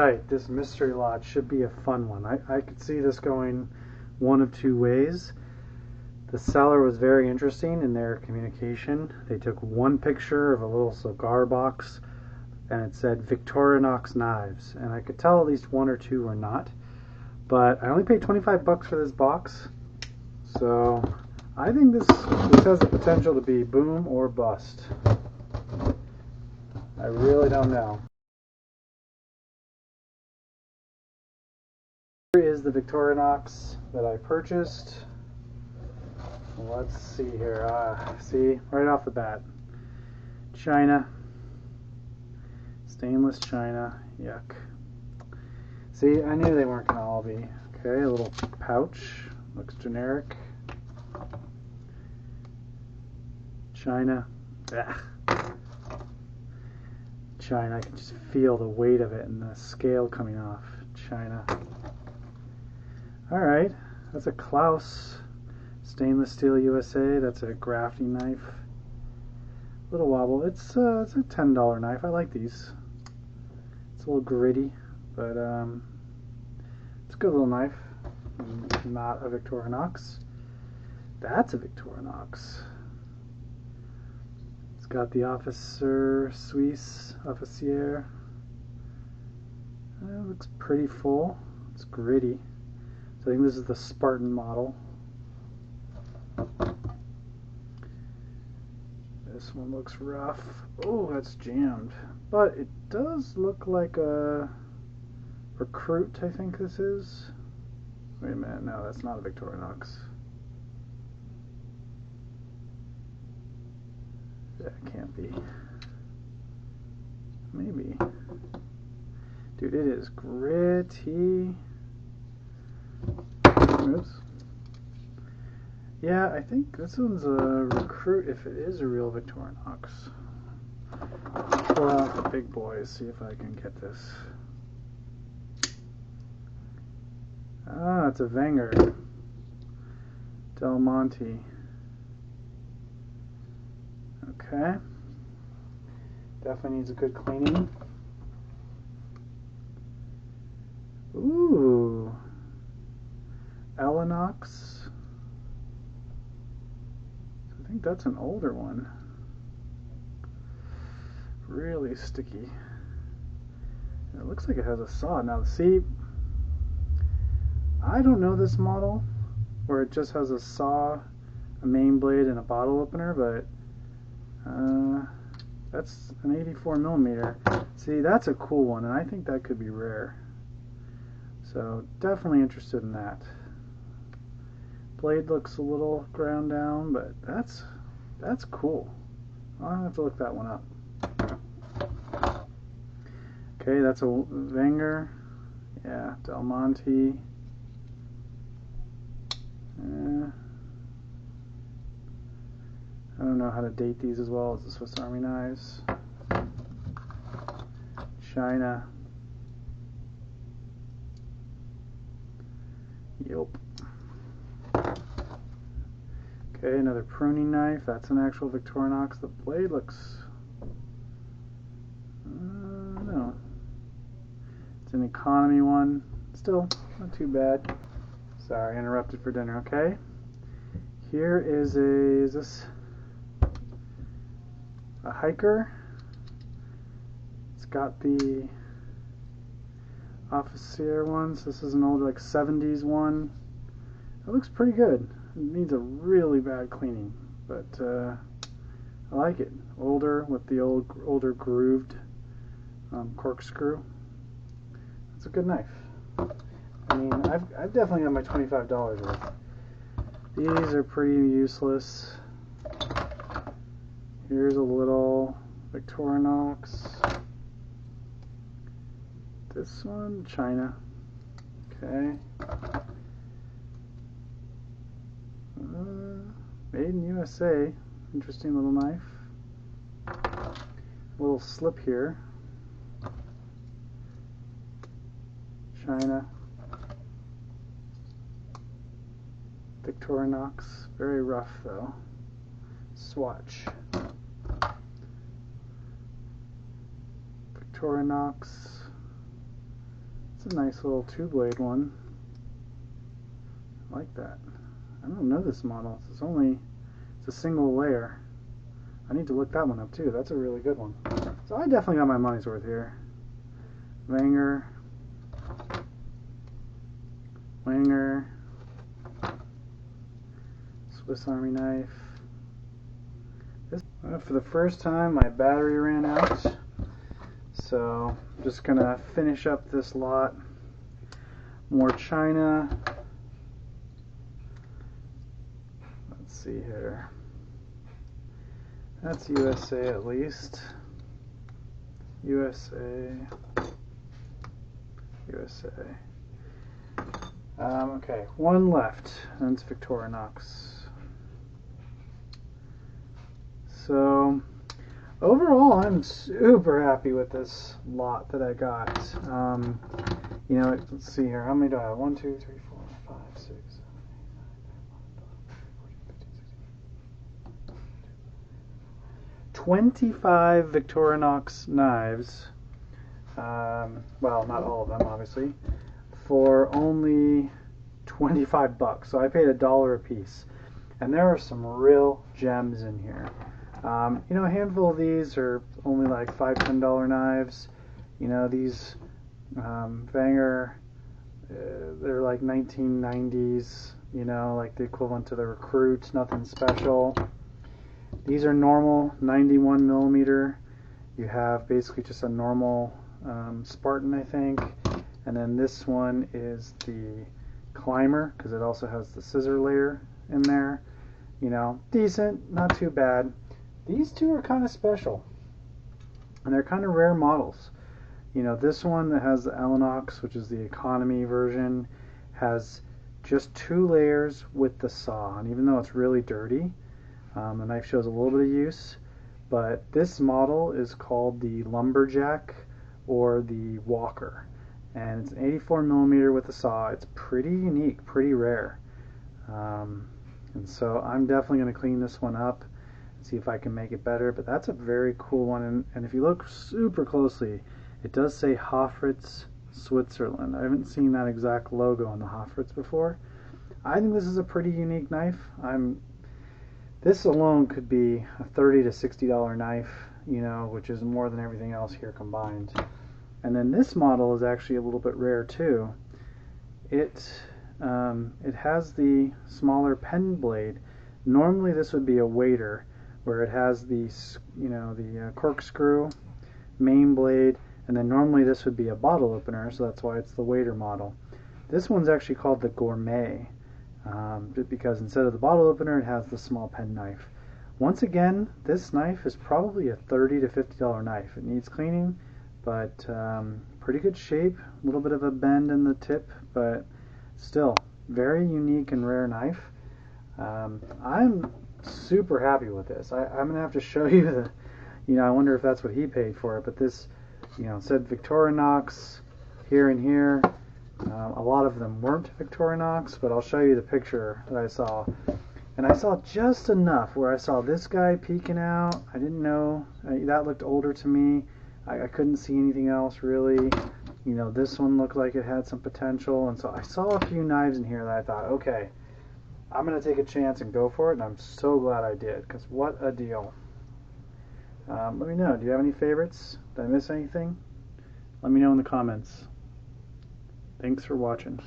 Alright, this mystery lot should be a fun one. I could see this going one of two ways. The seller was very interesting in their communication. They took one picture of a little cigar box and it said Victorinox knives, and I could tell at least one or two were not. But I only paid 25 bucks for this box, so I think this has the potential to be boom or bust. I really don't know. Here is the Victorinox that I purchased. Let's see here. See, right off the bat, China, stainless China. Yuck. See, I knew they weren't going to all be. Okay, a little pouch. Looks generic. China. Ugh. China. I can just feel the weight of it and the scale coming off. China. Alright, that's a Klaus stainless steel USA. That's a grafting knife. Little wobble. It's a $10 knife. I like these. It's a little gritty, but it's a good little knife. Not a Victorinox. That's a Victorinox. It's got the Officer Suisse Officier. It looks pretty full. It's gritty. So I think this is the Spartan model. This one looks rough. Oh, that's jammed. But it does look like a Recruit, I think this is. Wait a minute, no, that's not a Victorinox. That can't be. Maybe. Dude, it is gritty. Oops. Yeah, I think this one's a Recruit if it is a real Victorinox. Pull out the big boys, see if I can get this. Ah, it's a Wenger. Del Monte. Okay. Definitely needs a good cleaning. Ooh. Elinox. I think that's an older one. Really sticky. And it looks like it has a saw. Now, see, I don't know this model where it just has a saw, a main blade, and a bottle opener, but that's an 84 millimeter. See, that's a cool one, and I think that could be rare. So definitely interested in that. Blade looks a little ground down, but that's cool. I'll have to look that one up. Okay, that's a Wenger. Yeah, Del Monte. I don't know how to date these as well as the Swiss Army knives. China. Yep. Okay, another pruning knife. That's an actual Victorinox. The blade looks... no. It's an economy one. Still, not too bad. Sorry, interrupted for dinner, okay? Here is this a hiker? It's got the Officier ones. This is an old, like, 70s one. It looks pretty good. It needs a really bad cleaning, but I like it. Older with the older grooved corkscrew. It's a good knife. I mean, I've definitely got my $25 worth. These are pretty useless. Here's a little Victorinox. This one, China. Okay. Made in USA. Interesting little knife. Little slip here. China. Victorinox. Very rough though. Swatch. Victorinox. That's a nice little two-blade one. I like that. I don't know this model. It's a single layer. I need to look that one up too. That's a really good one. So I definitely got my money's worth here. Wanger. Swiss Army knife. For the first time, my battery ran out. So I'm just gonna finish up this lot. More China. Let's see here. That's USA at least. USA. Okay, one left, and it's Victorinox. So overall, I'm super happy with this lot that I got. You know, let's see here. How many do I have? 1, 2, 3, 4, 5, 6, 7, 8, 9, 10, 25 Victorinox knives. Well, not all of them, obviously, for only 25 bucks. So I paid $1 a piece, and there are some real gems in here. You know, a handful of these are only like $5, $10 knives. You know, these Vanger, they're like 1990s. You know, like the equivalent to the Recruit. Nothing special. These are normal 91 millimeter. You have basically just a normal Spartan, I think, and then this one is the Climber because it also has the scissor layer in there. You know, decent, not too bad. These two are kind of special, and they're kind of rare models. You know, this one that has the Victorinox, which is the economy version, has just 2 layers with the saw, and even though it's really dirty, the knife shows a little bit of use. But this model is called the Lumberjack or the Walker, and it's an 84 millimeter with a saw. It's pretty unique, pretty rare, and so I'm definitely going to clean this one up, see if I can make it better. But that's a very cool one, and if you look super closely, it does say Hofritz, Switzerland. I haven't seen that exact logo on the Hofritz before. I think this is a pretty unique knife. This alone could be a $30 to $60 knife, you know, which is more than everything else here combined. And then this model is actually a little bit rare too. It has the smaller pen blade. Normally this would be a waiter, where it has the, you know, the corkscrew main blade, and then normally this would be a bottle opener, so that's why it's the waiter model. This one's actually called the Gourmet. Because instead of the bottle opener, it has the small pen knife. Once again, this knife is probably a $30 to $50 knife. It needs cleaning, but pretty good shape. A little bit of a bend in the tip, but still very unique and rare knife. I'm super happy with this. I'm gonna have to show you the, you know, I wonder if that's what he paid for it. But this, you know, said Victorinox here and here. A lot of them weren't Victorinox, but I'll show you the picture that I saw. And I saw just enough where I saw this guy peeking out. I didn't know. That looked older to me. I couldn't see anything else really. You know, this one looked like it had some potential. And so I saw a few knives in here that I thought, okay, I'm going to take a chance and go for it. And I'm so glad I did, because what a deal. Let me know. Do you have any favorites? Did I miss anything? Let me know in the comments. Thanks for watching.